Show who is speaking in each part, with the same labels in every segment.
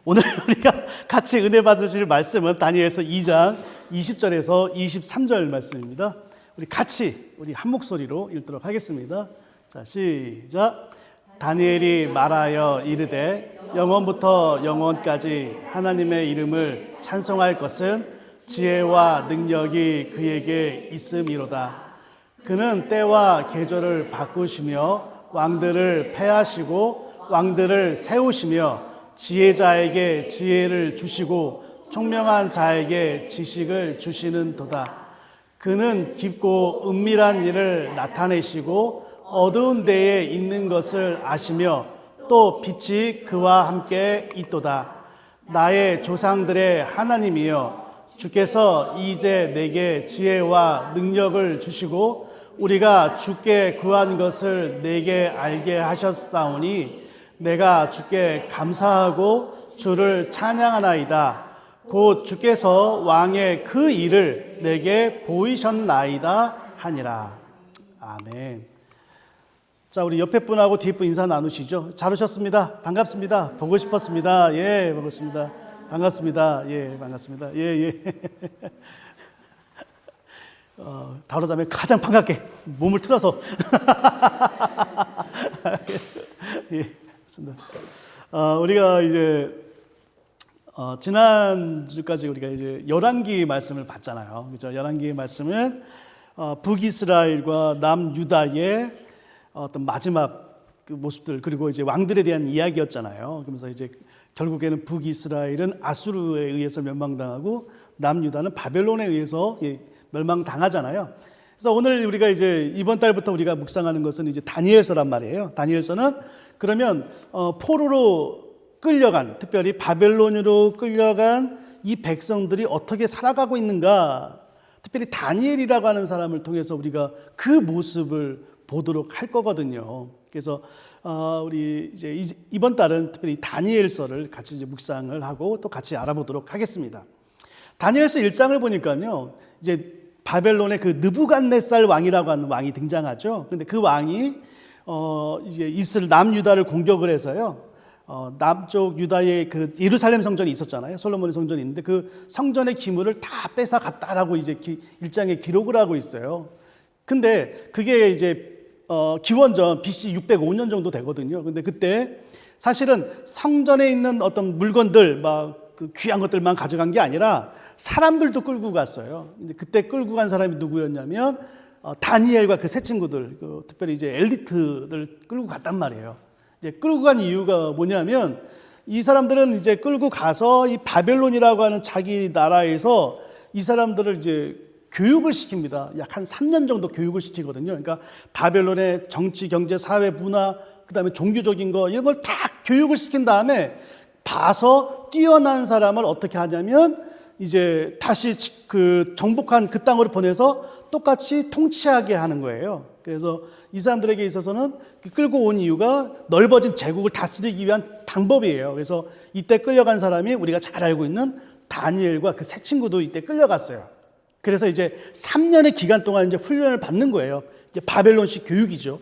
Speaker 1: 오늘 우리가 같이 은혜 받으실 말씀은 다니엘서 2장 20절에서 23절 말씀입니다. 우리 같이 한 목소리로 읽도록 하겠습니다. 자, 시작. 다니엘이 말하여 이르되 영원부터 영원까지 하나님의 이름을 찬송할 것은 지혜와 능력이 그에게 있음이로다. 그는 때와 계절을 바꾸시며 왕들을 패하시고 왕들을 세우시며 지혜자에게 지혜를 주시고 총명한 자에게 지식을 주시는도다. 그는 깊고 은밀한 일을 나타내시고 어두운 데에 있는 것을 아시며 또 빛이 그와 함께 있도다. 나의 조상들의 하나님이여, 주께서 이제 내게 지혜와 능력을 주시고 우리가 주께 구한 것을 내게 알게 하셨사오니 내가 주께 감사하고 주를 찬양하나이다. 곧 주께서 왕의 그 일을 내게 보이셨나이다 하니라. 아멘. 자, 우리 옆에 분하고 뒤에 분 인사 나누시죠. 잘 오셨습니다. 반갑습니다. 보고 싶었습니다. 예, 반갑습니다. 반갑습니다. 예, 반갑습니다. 예, 예. 다루자면 가장 반갑게 몸을 틀어서. 예, 좋습니다. 우리가 이제 지난주까지 우리가 이제 열왕기 말씀을 봤잖아요. 그죠? 열왕기 말씀은 북이스라엘과 남유다의 어떤 마지막 그 모습들, 그리고 이제 왕들에 대한 이야기였잖아요. 그러면서 이제 결국에는 북이스라엘은 아수르에 의해서 멸망당하고 남유다는 바벨론에 의해서 멸망당하잖아요. 그래서 오늘 우리가 이제 이번 달부터 우리가 묵상하는 것은 이제 다니엘서란 말이에요. 다니엘서는 그러면 포로로 끌려간, 특별히 바벨론으로 끌려간 이 백성들이 어떻게 살아가고 있는가, 특별히 다니엘이라고 하는 사람을 통해서 우리가 그 모습을 보도록 할 거거든요. 그래서 우리 이제 이번 달은 특별히 다니엘서를 같이 이제 묵상을 하고 또 같이 알아보도록 하겠습니다. 다니엘서 1장을 보니까요, 이제 바벨론의 그 느부갓네살 왕이라고 하는 왕이 등장하죠. 그런데 그 왕이 이제 남유다를 공격을 해서요, 남쪽 유다의 그 예루살렘 성전이 있었잖아요. 솔로몬의 성전이 있는데 그 성전의 기물을 다 뺏어 갔다라고 이제 1장에 기록을 하고 있어요. 근데 그게 이제 기원전 BC 605년 정도 되거든요. 근데 그때 사실은 성전에 있는 어떤 물건들, 막 그 귀한 것들만 가져간 게 아니라 사람들도 끌고 갔어요. 근데 그때 끌고 간 사람이 누구였냐면 다니엘과 그 세 친구들, 특별히 이제 엘리트들 끌고 갔단 말이에요. 이제 끌고 간 이유가 뭐냐면 이 사람들은 이제 끌고 가서 이 바벨론이라고 하는 자기 나라에서 이 사람들을 이제 교육을 시킵니다. 약 한 3년 정도 교육을 시키거든요. 그러니까 바벨론의 정치, 경제, 사회, 문화, 그다음에 종교적인 거 이런 걸 다 교육을 시킨 다음에 봐서 뛰어난 사람을 어떻게 하냐면 이제 다시 그 정복한 그 땅으로 보내서 똑같이 통치하게 하는 거예요. 그래서 이 사람들에게 있어서는 끌고 온 이유가 넓어진 제국을 다스리기 위한 방법이에요. 그래서 이때 끌려간 사람이 우리가 잘 알고 있는 다니엘과 그 세 친구도 이때 끌려갔어요. 그래서 이제 3년의 기간 동안 이제 훈련을 받는 거예요. 이게 바벨론식 교육이죠.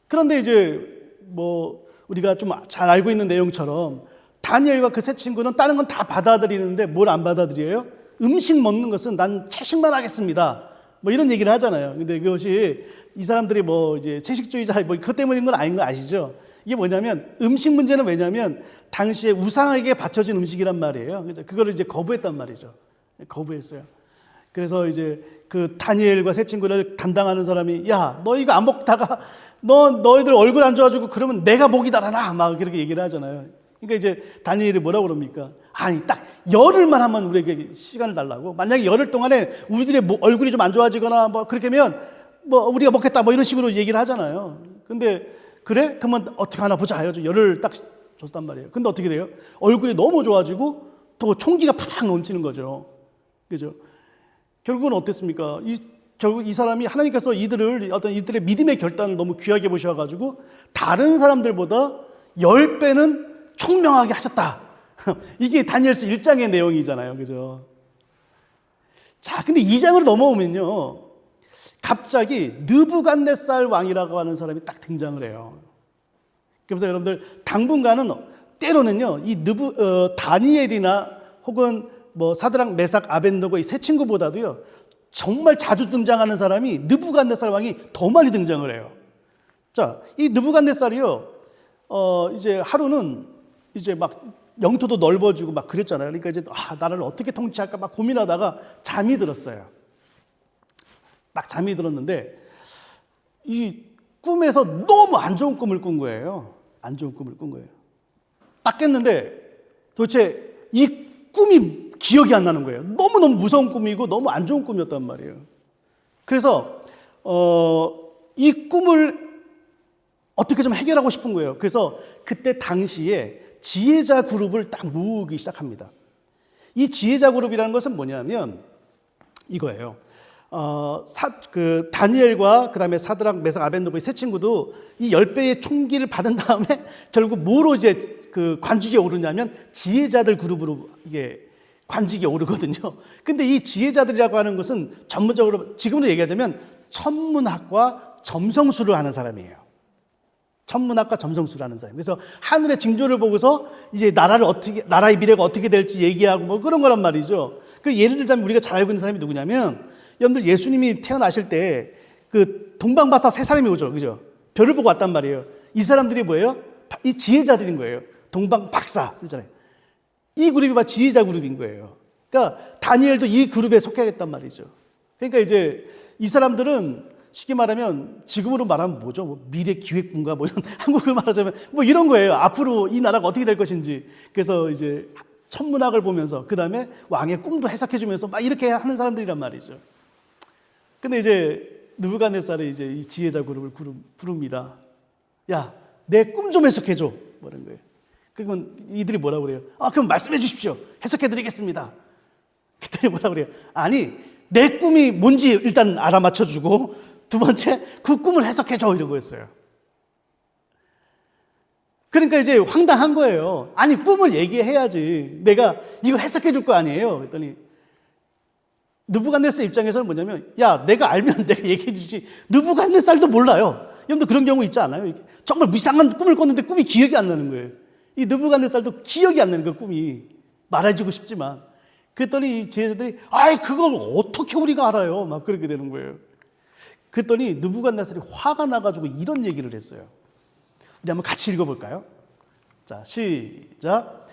Speaker 1: 그런데 이제 뭐 우리가 좀 잘 알고 있는 내용처럼 다니엘과 그 세 친구는 다른 건 다 받아들이는데 뭘 안 받아들여요? 음식 먹는 것은 난 채식만 하겠습니다. 뭐 이런 얘기를 하잖아요. 근데 그것이 이 사람들이 뭐 이제 채식주의자 뭐 그것 때문인 건 아닌 거 아시죠? 이게 뭐냐면 음식 문제는 왜냐면 당시에 우상에게 바쳐진 음식이란 말이에요. 그래서 그거를 이제 거부했단 말이죠. 거부했어요. 그래서 이제 그 다니엘과 세 친구를 담당하는 사람이 야, 너 이거 안 먹다가 너희들 얼굴 안 좋아지고 그러면 내가 목이 달아나 막 그렇게 얘기를 하잖아요. 그러니까 이제 다니엘이 뭐라고 그럽니까? 아니 딱 열흘만 하면 우리에게 시간을 달라고. 만약에 열흘 동안에 우리들의 얼굴이 좀 안 좋아지거나 뭐 그렇게 하면 뭐 우리가 먹겠다 뭐 이런 식으로 얘기를 하잖아요. 근데 그래? 그러면 어떻게 하나 보자 해가지고 열흘 딱 줬단 말이에요. 근데 어떻게 돼요? 얼굴이 너무 좋아지고 또 총기가 팍팍 넘치는 거죠. 그죠? 결국은 어땠습니까? 결국 이 사람이 하나님께서 이들의 믿음의 결단을 너무 귀하게 보셔가지고 다른 사람들보다 10배는 총명하게 하셨다. 이게 다니엘서 1장의 내용이잖아요. 그죠? 자, 근데 2장으로 넘어오면요. 갑자기 느부갓네살 왕이라고 하는 사람이 딱 등장을 해요. 그래서 여러분들 당분간은 때로는요, 이 다니엘이나 혹은 뭐 사드락, 메삭, 아벳느고 이 세 친구보다도요, 정말 자주 등장하는 사람이 느부갓네살 왕이 더 많이 등장을 해요. 자, 이 느부갓네살이요, 이제 하루는 이제 막 영토도 넓어지고 막 그랬잖아요. 그러니까 이제 나라를 어떻게 통치할까 막 고민하다가 잠이 들었어요. 딱 잠이 들었는데 이 꿈에서 너무 안 좋은 꿈을 꾼 거예요. 안 좋은 꿈을 꾼 거예요. 딱 깼는데 도대체 이 꿈이 기억이 안 나는 거예요. 너무너무 무서운 꿈이고 너무 안 좋은 꿈이었단 말이에요. 그래서 이 꿈을 어떻게 좀 해결하고 싶은 거예요. 그래서 그때 당시에 지혜자 그룹을 딱 모으기 시작합니다. 이 지혜자 그룹이라는 것은 뭐냐면 이거예요. 다니엘과 그 다음에 사드락, 메삭, 아벳느고 세 친구도 이 10배의 총기를 받은 다음에 결국 뭐로 이제 그 관직에 오르냐면 지혜자들 그룹으로 이게 관직에 오르거든요. 근데 이 지혜자들이라고 하는 것은 전문적으로 지금으로 얘기하자면 천문학과 점성술을 하는 사람이에요. 천문학과 점성술을 하는 사람. 그래서 하늘의 징조를 보고서 이제 나라의 미래가 어떻게 될지 얘기하고 뭐 그런 거란 말이죠. 그 예를 들자면 우리가 잘 알고 있는 사람이 누구냐면 여러분들 예수님이 태어나실 때 그 동방박사 세 사람이 오죠. 그죠? 별을 보고 왔단 말이에요. 이 사람들이 뭐예요? 이 지혜자들인 거예요. 동방박사. 그러잖아요. 이 그룹이 막 지혜자 그룹인 거예요. 그러니까 다니엘도 이 그룹에 속해야겠단 말이죠. 그러니까 이제 이 사람들은 쉽게 말하면 지금으로 말하면 뭐죠? 뭐 미래 기획군가 뭐 이런 한국을 말하자면 뭐 이런 거예요. 앞으로 이 나라가 어떻게 될 것인지. 그래서 이제 천문학을 보면서 그 다음에 왕의 꿈도 해석해 주면서 막 이렇게 하는 사람들이란 말이죠. 근데 이제 느부갓네살이 이제 이 지혜자 그룹을 부릅니다. 야, 내 꿈 좀 해석해 줘. 뭐 이런 거예요. 그러면 이들이 뭐라고 그래요? 그럼 말씀해 주십시오. 해석해 드리겠습니다. 그들이 뭐라고 그래요? 아니, 내 꿈이 뭔지 일단 알아맞혀 주고 두 번째, 그 꿈을 해석해 줘. 이러고 했어요. 그러니까 이제 황당한 거예요. 아니, 꿈을 얘기해야지. 내가 이걸 해석해 줄 거 아니에요. 그랬더니 느부갓네살 입장에서는 뭐냐면, 야, 내가 알면 내가 얘기해 주지. 느부갓네살도 몰라요. 여러분들 그런 경우 있지 않아요? 정말 이상한 꿈을 꿨는데 꿈이 기억이 안 나는 거예요. 이 느부갓네살도 기억이 안 나는 거예요. 꿈이. 말해주고 싶지만. 그랬더니 이 지혜자들이 그걸 어떻게 우리가 알아요? 막 그렇게 되는 거예요. 그랬더니 느부갓네살이 화가 나가지고 이런 얘기를 했어요. 우리 한번 같이 읽어볼까요? 자, 시작.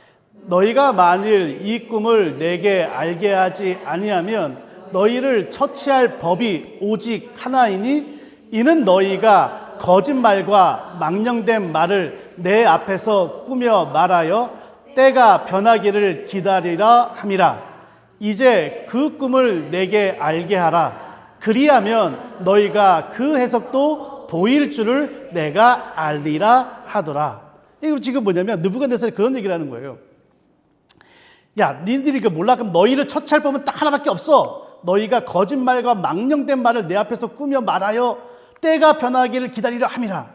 Speaker 1: 너희가 만일 이 꿈을 내게 알게 하지 아니하면 너희를 처치할 법이 오직 하나이니 이는 너희가 거짓말과 망령된 말을 내 앞에서 꾸며 말하여 때가 변하기를 기다리라 함이라. 이제 그 꿈을 내게 알게 하라. 그리하면 너희가 그 해석도 보일 줄을 내가 알리라 하더라. 이거 지금 뭐냐면 느부갓네살이 그런 얘기를 하는 거예요. 야, 니들이 이거 몰라? 그럼 너희를 처치할 법은 딱 하나밖에 없어. 너희가 거짓말과 망령된 말을 내 앞에서 꾸며 말하여 때가 변하기를 기다리려 함이라.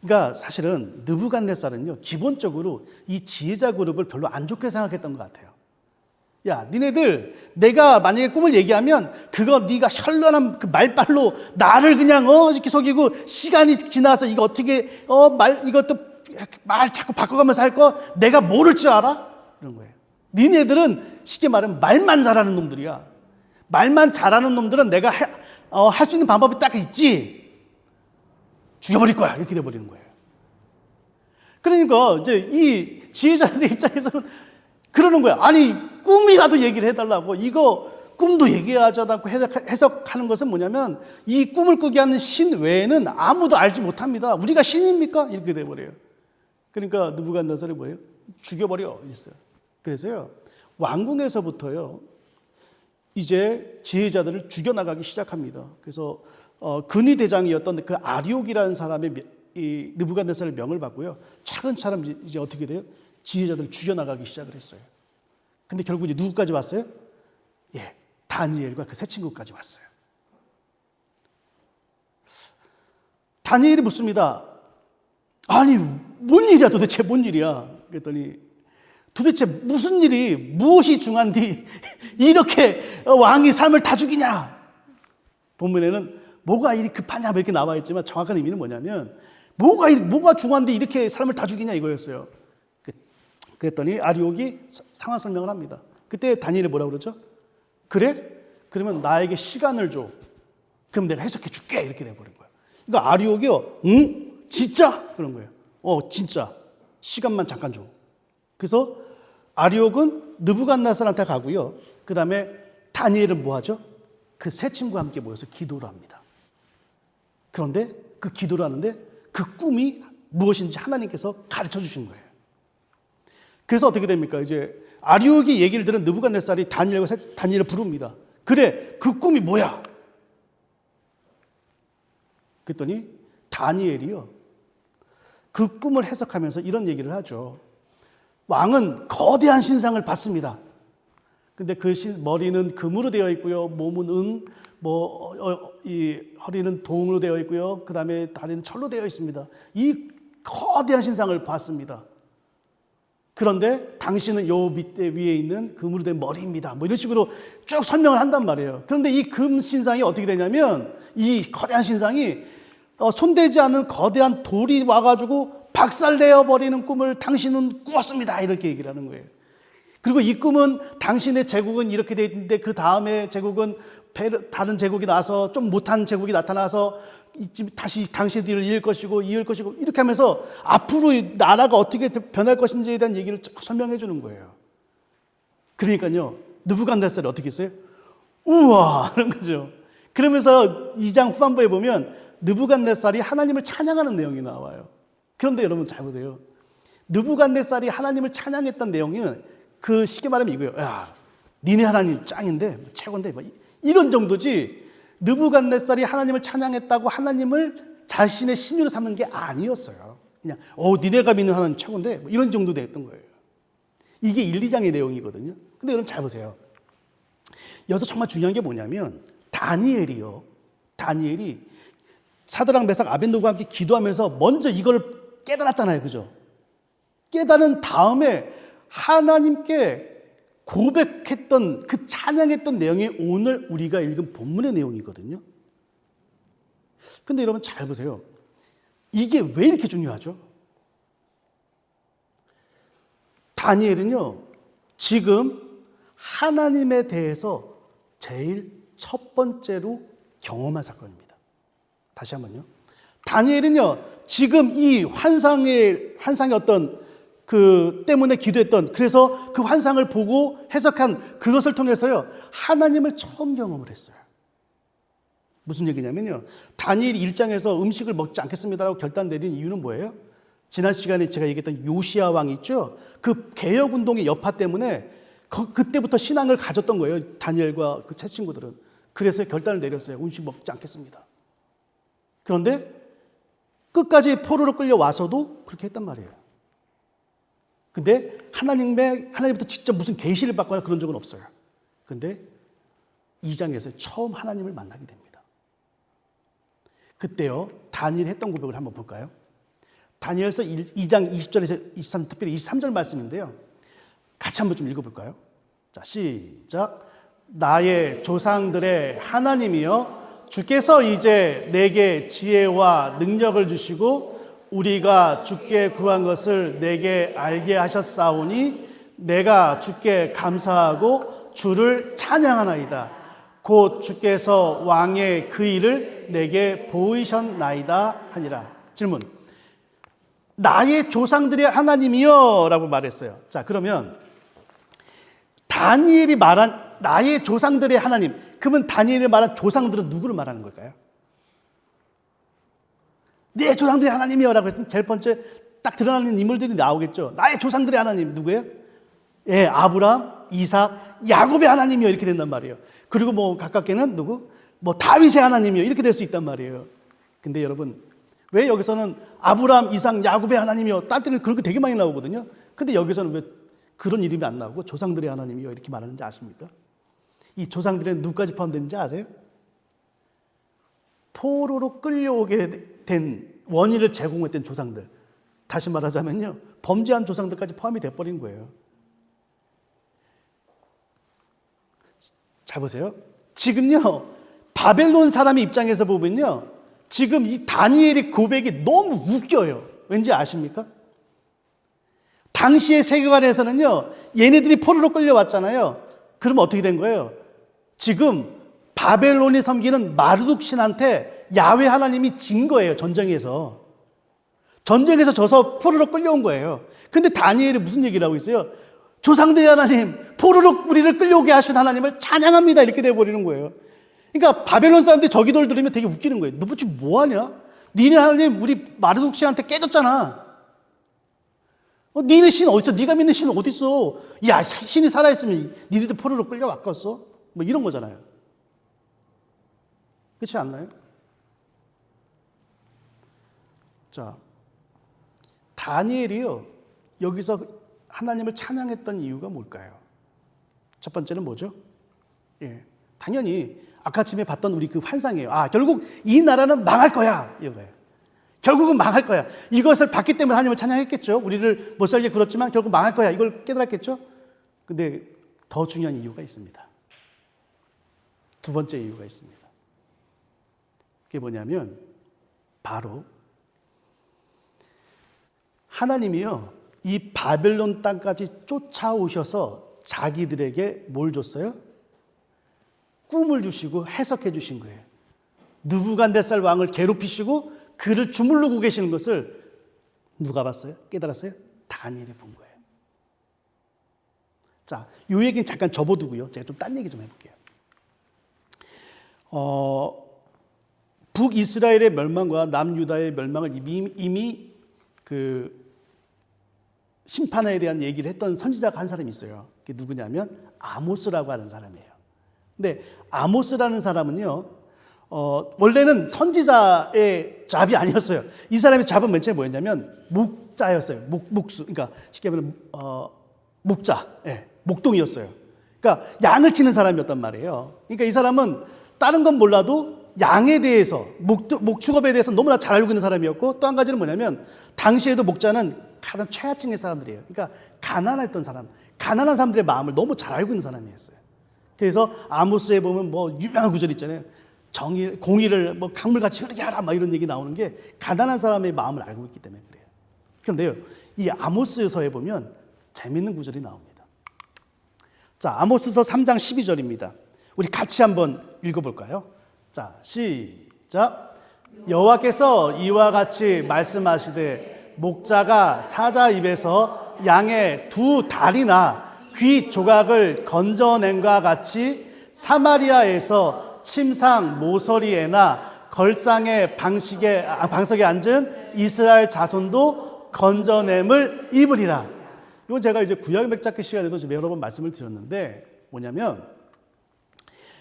Speaker 1: 그러니까 사실은 느부갓네살은요, 기본적으로 이 지혜자 그룹을 별로 안 좋게 생각했던 것 같아요. 야, 니네들 내가 만약에 꿈을 얘기하면 그거 네가 현란한 그 말빨로 나를 그냥 이렇게 속이고 시간이 지나서 이거 어떻게 이것도 말 자꾸 바꿔가면서 할 거 내가 모를 줄 알아? 이런 거예요. 니네들은 쉽게 말하면 말만 잘하는 놈들이야. 말만 잘하는 놈들은 내가 할 수 있는 방법이 딱 있지. 죽여버릴 거야. 이렇게 돼버리는 거예요. 그러니까 이제 이 지혜자들의 입장에서는 그러는 거야. 아니, 꿈이라도 얘기를 해달라고. 이거 꿈도 얘기하지 않고 해석하는 것은 뭐냐면 이 꿈을 꾸게 하는 신 외에는 아무도 알지 못합니다. 우리가 신입니까? 이렇게 돼버려요. 그러니까 느부갓네살이 뭐예요? 죽여버려. 이랬어요. 그래서요, 왕궁에서부터요, 이제 지혜자들을 죽여나가기 시작합니다. 그래서 근위 대장이었던 그 아리옥이라는 사람의 이 느부갓네살의 명을 받고요, 차근차근 이제 어떻게 돼요? 지혜자들을 죽여나가기 시작을 했어요. 근데 결국 이제 누구까지 왔어요? 예, 다니엘과 그 세 친구까지 왔어요. 다니엘이 묻습니다. 아니, 뭔 일이야 도대체, 뭔 일이야? 그랬더니 도대체 무슨 일이, 무엇이 중한디 이렇게 왕이 삶을 다 죽이냐? 본문에는 뭐가 이리 급하냐 이렇게 나와 있지만 정확한 의미는 뭐냐면 뭐가 중한데 이렇게 삶을 다 죽이냐 이거였어요. 그랬더니 아리옥이 상황 설명을 합니다. 그때 다니엘이 뭐라고 그러죠? 그래? 그러면 나에게 시간을 줘. 그럼 내가 해석해 줄게. 이렇게 돼버린 거예요. 그러니까 아리옥이요. 응? 진짜? 그런 거예요. 진짜. 시간만 잠깐 줘. 그래서 아리옥은 느부갓네살한테 가고요. 그 다음에 다니엘은 뭐 하죠? 그 세 친구와 함께 모여서 기도를 합니다. 그런데 그 기도를 하는데 그 꿈이 무엇인지 하나님께서 가르쳐 주신 거예요. 그래서 어떻게 됩니까? 이제 아리옥이 얘기를 들은 느부갓네살이 다니엘을 부릅니다. 그래, 그 꿈이 뭐야? 그랬더니 다니엘이요. 그 꿈을 해석하면서 이런 얘기를 하죠. 왕은 거대한 신상을 봤습니다. 근데 그 머리는 금으로 되어 있고요. 몸은 은, 이 허리는 동으로 되어 있고요. 그 다음에 다리는 철로 되어 있습니다. 이 거대한 신상을 봤습니다. 그런데 당신은 요 밑에 위에 있는 금으로 된 머리입니다. 뭐 이런 식으로 쭉 설명을 한단 말이에요. 그런데 이 금 신상이 어떻게 되냐면 이 거대한 신상이 손대지 않은 거대한 돌이 와가지고 박살내어 버리는 꿈을 당신은 꾸었습니다. 이렇게 얘기를 하는 거예요. 그리고 이 꿈은 당신의 제국은 이렇게 돼 있는데 그 다음에 제국은 다른 제국이 나서 좀 못한 제국이 나타나서 다시 당신들을 이을 것이고 이렇게 하면서 앞으로 이 나라가 어떻게 변할 것인지에 대한 얘기를 쭉 설명해 주는 거예요. 그러니까요. 느부갓네살이 어떻게 했어요? 우와! 그런 거죠. 그러면서 2장 후반부에 보면 느부갓네살이 하나님을 찬양하는 내용이 나와요. 그런데 여러분 잘 보세요. 느부갓네살이 하나님을 찬양했던 내용은 그 쉽게 말하면 이거예요. 야, 니네 하나님 짱인데 최고인데 이런 정도지. 느부갓네살이 하나님을 찬양했다고 하나님을 자신의 신유로 삼는 게 아니었어요. 그냥 니네가 믿는 하나님 최고인데 이런 정도 됐던 거예요. 이게 1, 2장의 내용이거든요. 근데 여러분 잘 보세요. 여기서 정말 중요한 게 뭐냐면 다니엘이 사드락 메삭 아벳느고와 함께 기도하면서 먼저 이걸 깨달았잖아요. 그죠? 깨달은 다음에 하나님께 고백했던 그 찬양했던 내용이 오늘 우리가 읽은 본문의 내용이거든요. 근데 여러분 잘 보세요. 이게 왜 이렇게 중요하죠? 다니엘은요, 지금 하나님에 대해서 제일 첫 번째로 경험한 사건입니다. 다시 한번요. 다니엘은요, 지금 이 환상의 어떤 그 때문에 기도했던, 그래서 그 환상을 보고 해석한 그것을 통해서요, 하나님을 처음 경험을 했어요. 무슨 얘기냐면요, 다니엘이 1장에서 음식을 먹지 않겠습니다라고 결단 내린 이유는 뭐예요? 지난 시간에 제가 얘기했던 요시야 왕 있죠? 그 개혁운동의 여파 때문에 그때부터 신앙을 가졌던 거예요. 다니엘과 그 세 친구들은. 그래서 결단을 내렸어요. 음식 먹지 않겠습니다. 그런데 끝까지 포로로 끌려와서도 그렇게 했단 말이에요. 근데 하나님부터 직접 무슨 계시를 받거나 그런 적은 없어요. 근데 2장에서 처음 하나님을 만나게 됩니다. 그때요, 다니엘이 했던 고백을 한번 볼까요? 다니엘서 2장 20절에서 23, 특별히 23절 말씀인데요. 같이 한번 좀 읽어볼까요? 자, 시작. 나의 조상들의 하나님이여, 주께서 이제 내게 지혜와 능력을 주시고 우리가 주께 구한 것을 내게 알게 하셨사오니 내가 주께 감사하고 주를 찬양하나이다. 곧 주께서 왕의 그 일을 내게 보이셨나이다 하니라. 질문. 나의 조상들의 하나님이여 라고 말했어요. 자, 그러면 다니엘이 말한 나의 조상들의 하나님, 그러면 다니엘이 말한 조상들은 누구를 말하는 걸까요? 내 조상들의 하나님이여 라고 했으면 제일 번째 딱 드러나는 인물들이 나오겠죠. 나의 조상들의 하나님 누구예요? 예, 아브라함, 이삭, 야곱의 하나님이여 이렇게 된단 말이에요. 그리고 뭐 가깝게는 누구? 뭐 다윗의 하나님이여 이렇게 될 수 있단 말이에요. 근데 여러분, 왜 여기서는 아브라함, 이삭, 야곱의 하나님이여, 딴 때는 그런 거 되게 많이 나오거든요. 근데 여기서는 왜 그런 이름이 안 나오고 조상들의 하나님이여 이렇게 말하는지 아십니까? 이 조상들의 누구까지 포함되는지 아세요? 포로로 끌려오게 된 원인을 제공했던 조상들, 다시 말하자면요, 범죄한 조상들까지 포함이 돼버린 거예요. 잘 보세요. 지금요, 바벨론 사람의 입장에서 보면요, 지금 이 다니엘의 고백이 너무 웃겨요. 왠지 아십니까? 당시의 세계관에서는요, 얘네들이 포로로 끌려왔잖아요. 그러면 어떻게 된 거예요? 지금 바벨론이 섬기는 마르둑 신한테 야훼 하나님이 진 거예요. 전쟁에서 져서 포로로 끌려온 거예요. 근데 다니엘이 무슨 얘기를 하고 있어요? 조상들의 하나님, 포로로 우리를 끌려오게 하신 하나님을 찬양합니다. 이렇게 돼버리는 거예요. 그러니까 바벨론 사람들이 저기들 들으면 되게 웃기는 거예요. 너 지금 뭐하냐? 니네 하나님 우리 마르둑 신한테 깨졌잖아. 니네 신 어딨어? 네가 믿는 신은 어딨어? 야, 신이 살아있으면 니네들 포로로 끌려왔겠어? 뭐 이런 거잖아요. 그렇지 않나요? 자, 다니엘이요, 여기서 하나님을 찬양했던 이유가 뭘까요? 첫 번째는 뭐죠? 예, 당연히 아까 아침에 봤던 우리 그 환상이에요. 아, 결국 이 나라는 망할 거야, 이거예요. 결국은 망할 거야. 이것을 봤기 때문에 하나님을 찬양했겠죠. 우리를 못 살게 굴었지만 결국 망할 거야, 이걸 깨달았겠죠. 근데 더 중요한 이유가 있습니다. 두 번째 이유가 있습니다. 그게 뭐냐면 바로 하나님이요, 이 바벨론 땅까지 쫓아오셔서 자기들에게 뭘 줬어요? 꿈을 주시고 해석해 주신 거예요. 느부갓네살 왕을 괴롭히시고 그를 주물르고 계시는 것을 누가 봤어요? 깨달았어요? 다니엘이 본 거예요. 자, 이 얘기는 잠깐 접어두고요. 제가 좀 딴 얘기 좀 해볼게요. 북이스라엘의 멸망과 남유다의 멸망을 이미 그 심판에 대한 얘기를 했던 선지자가 한 사람이 있어요. 그게 누구냐면 아모스라고 하는 사람이에요. 근데 아모스라는 사람은요, 원래는 선지자의 잡이 아니었어요. 이 사람의 잡은 맨 처음에 뭐였냐면 목자였어요. 목수. 그러니까 쉽게 말하면 목자, 예, 목동이었어요. 그러니까 양을 치는 사람이었단 말이에요. 그러니까 이 사람은 다른 건 몰라도 양에 대해서, 목축업에 대해서 너무나 잘 알고 있는 사람이었고, 또 한 가지는 뭐냐면 당시에도 목자는 가장 최하층의 사람들이에요. 그러니까 가난했던 사람, 가난한 사람들의 마음을 너무 잘 알고 있는 사람이었어요. 그래서 아모스에 보면 뭐 유명한 구절 있잖아요. 공의를 뭐 강물같이 흐르게 하라, 막 이런 얘기 나오는 게 가난한 사람의 마음을 알고 있기 때문에 그래요. 그런데요, 이 아모스서에 보면 재밌는 구절이 나옵니다. 자, 아모스서 3장 12절입니다. 우리 같이 한번 읽어볼까요? 자, 시작. 여호와께서 이와 같이 말씀하시되 목자가 사자 입에서 양의 두 다리나 귀 조각을 건져낸과 같이 사마리아에서 침상 모서리에나 걸상의 방석에 앉은 이스라엘 자손도 건져냄을 입으리라. 이건 제가 이제 구약 맥잡기 시간에도 여러 번 말씀을 드렸는데, 뭐냐면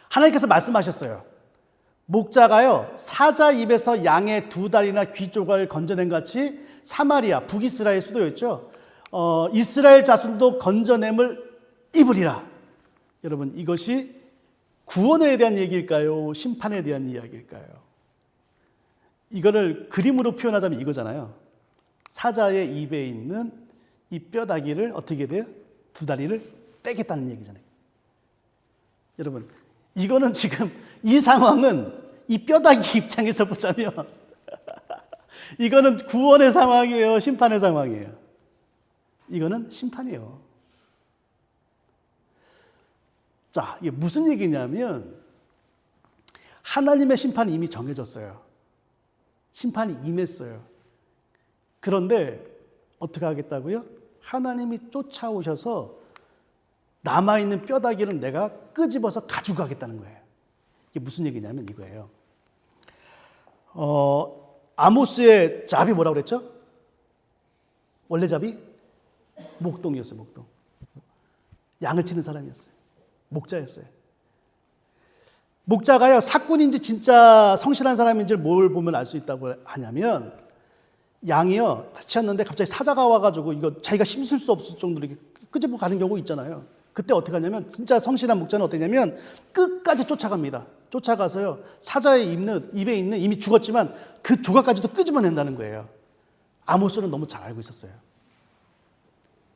Speaker 1: 하나님께서 말씀하셨어요. 목자가요, 사자 입에서 양의 두 다리나 귀 조각을 건져낸 같이 사마리아, 북이스라엘 수도였죠. 이스라엘 자손도 건져냄을 입으리라. 여러분, 이것이 구원에 대한 얘기일까요? 심판에 대한 이야기일까요? 이거를 그림으로 표현하자면 이거잖아요. 사자의 입에 있는 이 뼈다귀를 어떻게 돼요? 두 다리를 빼겠다는 얘기잖아요. 여러분, 이거는 지금 이 상황은 이 뼈다귀 입장에서 보자면 이거는 구원의 상황이에요? 심판의 상황이에요? 이거는 심판이에요. 자, 이게 무슨 얘기냐면 하나님의 심판이 이미 정해졌어요. 심판이 임했어요. 그런데 어떻게 하겠다고요? 하나님이 쫓아오셔서 남아있는 뼈다귀를 내가 끄집어서 가지고 가겠다는 거예요. 이게 무슨 얘기냐면 이거예요. 아모스의 잡이 뭐라고 그랬죠? 원래 잡이? 목동이었어요, 목동. 양을 치는 사람이었어요. 목자였어요. 목자가요, 사꾼인지 진짜 성실한 사람인지를 뭘 보면 알 수 있다고 하냐면, 양이요, 다쳤는데 갑자기 사자가 와가지고 이거 자기가 힘쓸 수 없을 정도로 이렇게 끄집어 가는 경우 있잖아요. 그때 어떻게 하냐면, 진짜 성실한 목자는 어떠냐면 끝까지 쫓아갑니다. 쫓아가서요, 사자의 입에 있는 이미 죽었지만 그 조각까지도 끄집어낸다는 거예요. 아모스는 너무 잘 알고 있었어요.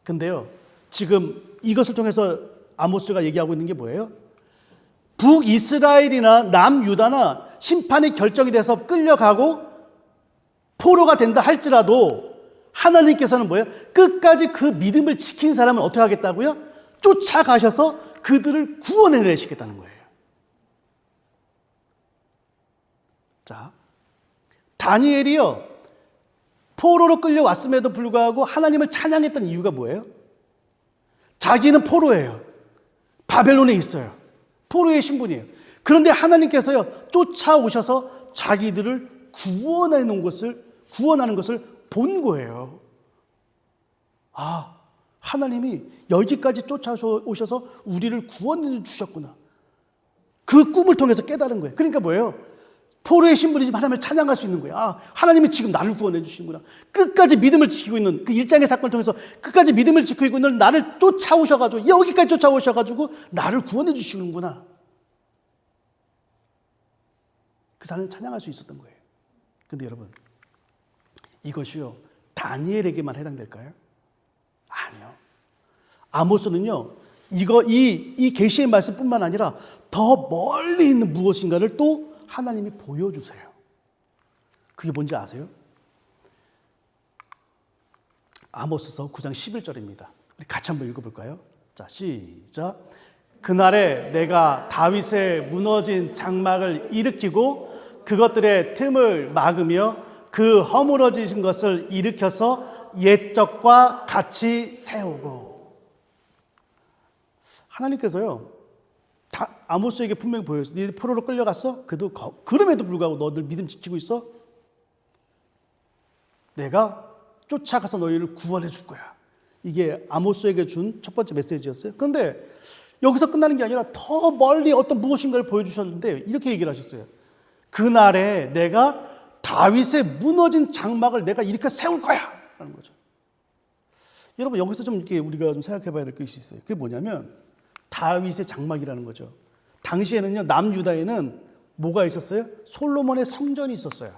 Speaker 1: 근데요, 지금 이것을 통해서 아모스가 얘기하고 있는 게 뭐예요? 북이스라엘이나 남유다나 심판이 결정이 돼서 끌려가고 포로가 된다 할지라도 하나님께서는 뭐예요? 끝까지 그 믿음을 지킨 사람을 어떻게 하겠다고요? 쫓아가셔서 그들을 구원해내시겠다는 거예요. 자, 다니엘이요, 포로로 끌려왔음에도 불구하고 하나님을 찬양했던 이유가 뭐예요? 자기는 포로예요. 바벨론에 있어요. 포로의 신분이에요. 그런데 하나님께서요, 쫓아오셔서 자기들을 구원하는 것을 본 거예요. 아, 하나님이 여기까지 쫓아오셔서 우리를 구원해 주셨구나. 그 꿈을 통해서 깨달은 거예요. 그러니까 뭐예요? 포로의 신분이지만 하나님을 찬양할 수 있는 거예요. 아, 하나님이 지금 나를 구원해 주시는구나. 끝까지 믿음을 지키고 있는 그 일장의 사건을 통해서 끝까지 믿음을 지키고 있는 나를 쫓아오셔가지고, 여기까지 쫓아오셔가지고 나를 구원해 주시는구나. 그 사람을 찬양할 수 있었던 거예요. 근데 여러분, 이것이요, 다니엘에게만 해당될까요? 아니요. 아모스는요, 이 계시의 말씀뿐만 아니라 더 멀리 있는 무엇인가를 또 하나님이 보여주세요. 그게 뭔지 아세요? 아모스서 9장 11절입니다. 우리 같이 한번 읽어볼까요? 자, 시작. 그날에 내가 다윗의 무너진 장막을 일으키고 그것들의 틈을 막으며 그 허물어진 것을 일으켜서 옛적과 같이 세우고. 하나님께서요, 아모스에게 분명히 보여줬어요. 너희들 포로로 끌려갔어? 그럼에도 불구하고 너희들 믿음 지키고 있어? 내가 쫓아가서 너희를 구원해 줄 거야. 이게 아모스에게 준 첫 번째 메시지였어요. 그런데 여기서 끝나는 게 아니라 더 멀리 어떤 무엇인가를 보여주셨는데 이렇게 얘기를 하셨어요. 그날에 내가 다윗의 무너진 장막을 내가 일으켜 세울 거야 라는 거죠. 여러분, 여기서 좀 이렇게 우리가 좀 생각해 봐야 될 것이 있어요. 그게 뭐냐면 다윗의 장막이라는 거죠. 당시에는요, 남유다에는 뭐가 있었어요? 솔로몬의 성전이 있었어요.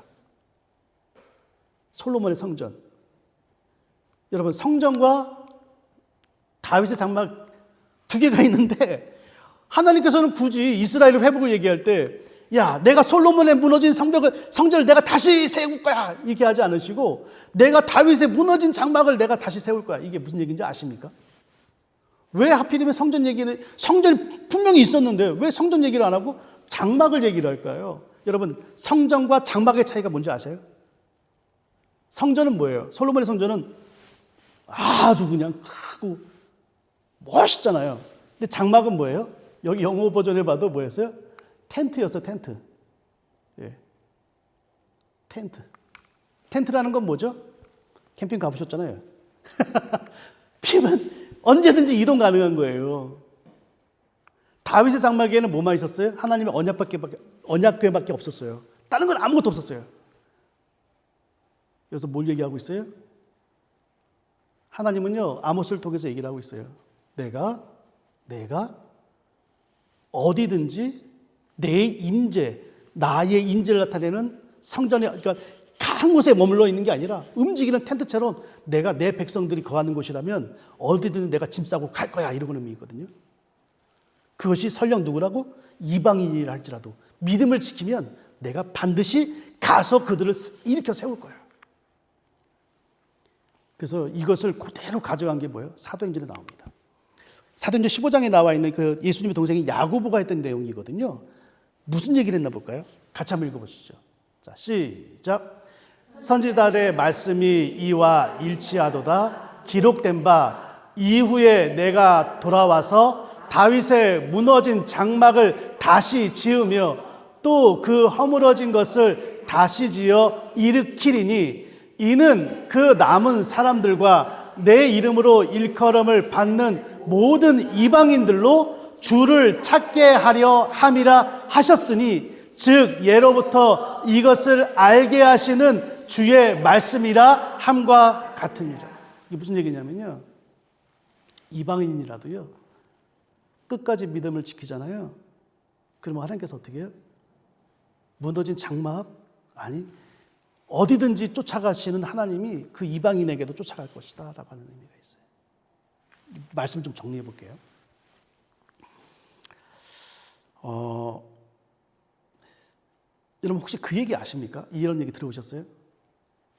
Speaker 1: 솔로몬의 성전. 여러분, 성전과 다윗의 장막 두 개가 있는데 하나님께서는 굳이 이스라엘의 회복을 얘기할 때, 야, 내가 솔로몬의 무너진 성전을 내가 다시 세울 거야, 이렇게 하지 않으시고, 내가 다윗의 무너진 장막을 내가 다시 세울 거야. 이게 무슨 얘기인지 아십니까? 왜 하필이면 성전이 분명히 있었는데 왜 성전 얘기를 안 하고 장막을 얘기를 할까요? 여러분, 성전과 장막의 차이가 뭔지 아세요? 성전은 뭐예요? 솔로몬의 성전은 아주 그냥 크고 멋있잖아요. 근데 장막은 뭐예요? 여기 영어 버전을 봐도 뭐였어요? 텐트였어요, 텐트. 예. 텐트. 텐트라는 건 뭐죠? 캠핑 가보셨잖아요. 피면 언제든지 이동 가능한 거예요. 다윗의 장막에는 뭐만 있었어요? 하나님의 언약궤밖에 없었어요. 다른 건 아무것도 없었어요. 그래서 뭘 얘기하고 있어요? 하나님은요, 아모스를 통해서 얘기를 하고 있어요. 내가 어디든지 내 임재, 나의 임재를 나타내는 성전에, 그러니까 한 곳에 머물러 있는 게 아니라 움직이는 텐트처럼 내가 내 백성들이 거하는 곳이라면 어디든 내가 짐 싸고 갈 거야, 이런 의미거든요. 그것이 설령 누구라고? 이방인이라 할지라도 믿음을 지키면 내가 반드시 가서 그들을 일으켜 세울 거야. 그래서 이것을 그대로 가져간 게 뭐예요? 사도행전에 나옵니다. 사도행전 15장에 나와 있는 그 예수님의 동생이 야고보가 했던 내용이거든요. 무슨 얘기를 했나 볼까요? 같이 한번 읽어보시죠. 자, 시작. 선지자들의 말씀이 이와 일치하도다. 기록된 바 이후에 내가 돌아와서 다윗의 무너진 장막을 다시 지으며 또 그 허물어진 것을 다시 지어 일으키리니 이는 그 남은 사람들과 내 이름으로 일컬음을 받는 모든 이방인들로 주를 찾게 하려 함이라 하셨으니 즉 예로부터 이것을 알게 하시는 주의 말씀이라 함과 같으니라. 이게 무슨 얘기냐면요, 이방인이라도요 끝까지 믿음을 지키잖아요. 그러면 하나님께서 어떻게 해요? 무너진 장막, 아니 어디든지 쫓아가시는 하나님이 그 이방인에게도 쫓아갈 것이다 라고 하는 의미가 있어요. 말씀 좀 정리해 볼게요. 여러분 혹시 그 얘기 아십니까? 이런 얘기 들어보셨어요?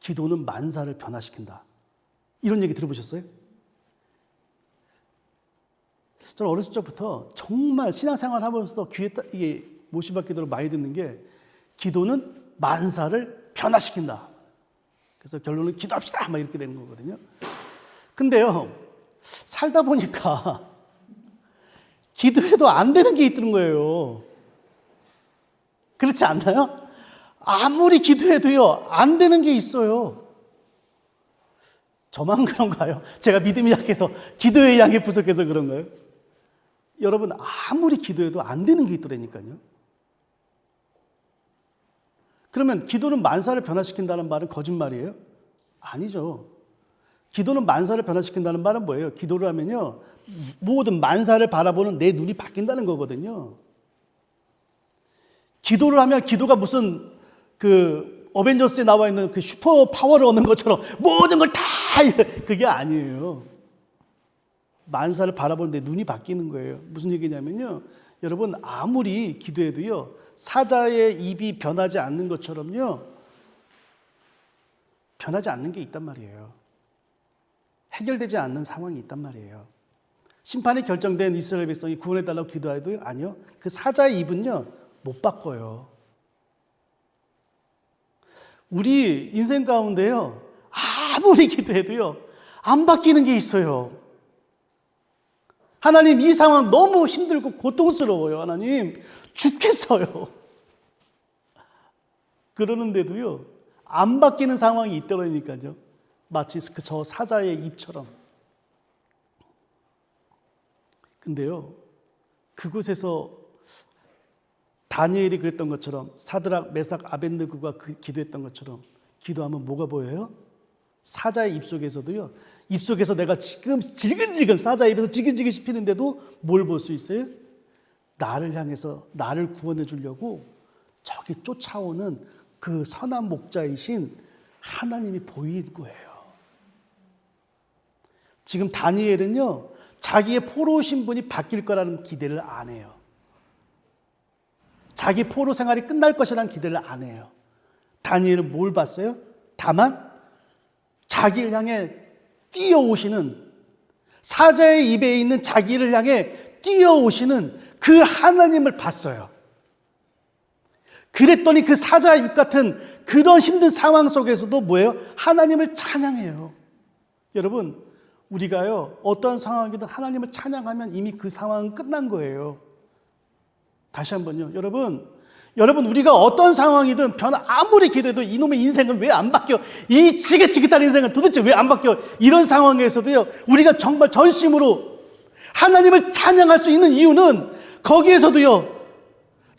Speaker 1: 기도는 만사를 변화시킨다. 이런 얘기 들어보셨어요? 저는 어렸을 적부터 정말 신앙생활 하면서도 귀에 이게 모시받 기도를 많이 듣는 게 기도는 만사를 변화시킨다. 그래서 결론은 기도합시다 막 이렇게 되는 거거든요. 근데요, 살다 보니까 기도해도 안 되는 게 있는 거예요. 그렇지 않나요? 아무리 기도해도요, 안 되는 게 있어요. 저만 그런가요? 제가 믿음이 약해서 기도의 양이 부족해서 그런가요? 여러분, 아무리 기도해도 안 되는 게 있더라니까요. 그러면 기도는 만사를 변화시킨다는 말은 거짓말이에요? 아니죠. 기도는 만사를 변화시킨다는 말은 뭐예요? 기도를 하면요, 모든 만사를 바라보는 내 눈이 바뀐다는 거거든요. 기도를 하면 기도가 무슨 그 어벤져스에 나와 있는 그 슈퍼 파워를 얻는 것처럼 모든 걸 다 그게 아니에요. 만사를 바라보는 내 눈이 바뀌는 거예요. 무슨 얘기냐면요, 여러분 아무리 기도해도요, 사자의 입이 변하지 않는 것처럼요, 변하지 않는 게 있단 말이에요. 해결되지 않는 상황이 있단 말이에요. 심판이 결정된 이스라엘 백성이 구원해달라고 기도해도요, 아니요, 그 사자의 입은요 못 바꿔요. 우리 인생 가운데요, 아무리 기도해도요 안 바뀌는 게 있어요. 하나님, 이 상황 너무 힘들고 고통스러워요. 하나님, 죽겠어요. 그러는데도요, 안 바뀌는 상황이 있더라니까요. 마치 저 사자의 입처럼. 근데요, 그곳에서 다니엘이 그랬던 것처럼, 사드락, 메삭, 아벳느고가 기도했던 것처럼 기도하면 뭐가 보여요? 사자의 입속에서도요, 입속에서 내가 지금 지근지근, 사자의 입에서 지근지근 씹히는데도 뭘 볼 수 있어요? 나를 향해서 나를 구원해 주려고 저기 쫓아오는 그 선한 목자이신 하나님이 보일 거예요. 지금 다니엘은요, 자기의 포로 신분이 바뀔 거라는 기대를 안 해요. 자기 포로 생활이 끝날 것이라는 기대를 안 해요. 다니엘은 뭘 봤어요? 다만 자기를 향해 뛰어오시는, 사자의 입에 있는 자기를 향해 뛰어오시는 그 하나님을 봤어요. 그랬더니 그 사자의 입 같은 그런 힘든 상황 속에서도 뭐예요? 하나님을 찬양해요. 여러분, 우리가요, 어떤 상황이든 하나님을 찬양하면 이미 그 상황은 끝난 거예요. 다시 한번요, 여러분, 우리가 어떤 상황이든 아무리 기도해도 이놈의 인생은 왜 안 바뀌어? 이 지긋지긋한 인생은 도대체 왜 안 바뀌어? 이런 상황에서도요, 우리가 정말 전심으로 하나님을 찬양할 수 있는 이유는 거기에서도요,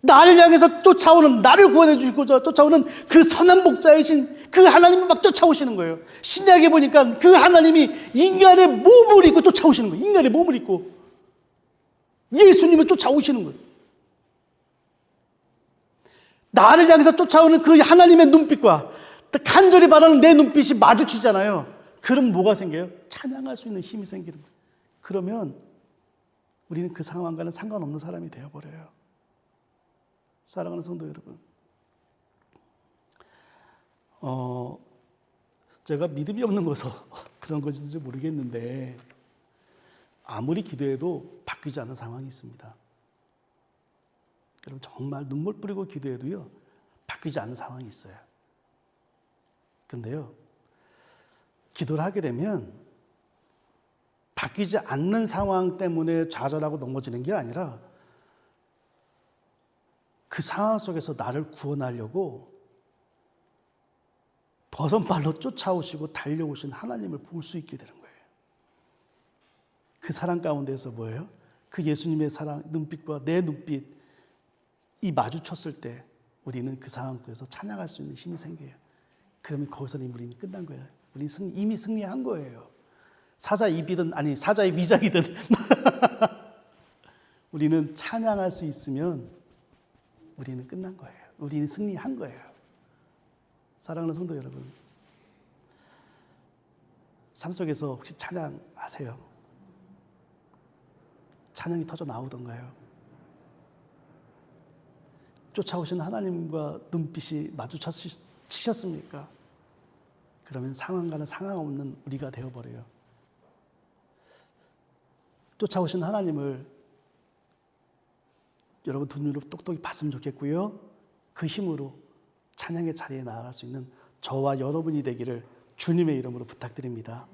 Speaker 1: 나를 향해서 쫓아오는, 나를 구원해 주시고자 쫓아오는 그 선한 목자이신 그 하나님을 막 쫓아오시는 거예요. 신약에 보니까 그 하나님이 인간의 몸을 입고 쫓아오시는 거예요. 인간의 몸을 입고 예수님을 쫓아오시는 거예요. 나를 향해서 쫓아오는 그 하나님의 눈빛과 간절히 바라는 내 눈빛이 마주치잖아요. 그럼 뭐가 생겨요? 찬양할 수 있는 힘이 생기는 거예요. 그러면 우리는 그 상황과는 상관없는 사람이 되어버려요. 사랑하는 성도 여러분, 제가 믿음이 없는 것서 그런 것인지 모르겠는데, 아무리 기도해도 바뀌지 않는 상황이 있습니다. 여러분, 정말 눈물 뿌리고 기도해도요, 바뀌지 않는 상황이 있어요. 근데요, 기도를 하게 되면 바뀌지 않는 상황 때문에 좌절하고 넘어지는 게 아니라 그 상황 속에서 나를 구원하려고 버선발로 쫓아오시고 달려오신 하나님을 볼 수 있게 되는 거예요. 그 사랑 가운데서 뭐예요? 그 예수님의 사랑, 눈빛과 내 눈빛 이 마주쳤을 때 우리는 그 상황 속에서 찬양할 수 있는 힘이 생겨요. 그러면 거기서는 우리는 끝난 거예요. 우리는 이미 승리한 거예요. 사자의 입이든 아니 사자의 위장이든 우리는 찬양할 수 있으면 우리는 끝난 거예요. 우리는 승리한 거예요. 사랑하는 성도 여러분, 삶 속에서 혹시 찬양하세요? 찬양이 터져 나오던가요? 쫓아오신 하나님과 눈빛이 마주치셨습니까? 그러면 상황과는 상관없는 우리가 되어버려요. 쫓아오신 하나님을 여러분 두 눈으로 똑똑히 봤으면 좋겠고요. 그 힘으로 찬양의 자리에 나아갈 수 있는 저와 여러분이 되기를 주님의 이름으로 부탁드립니다.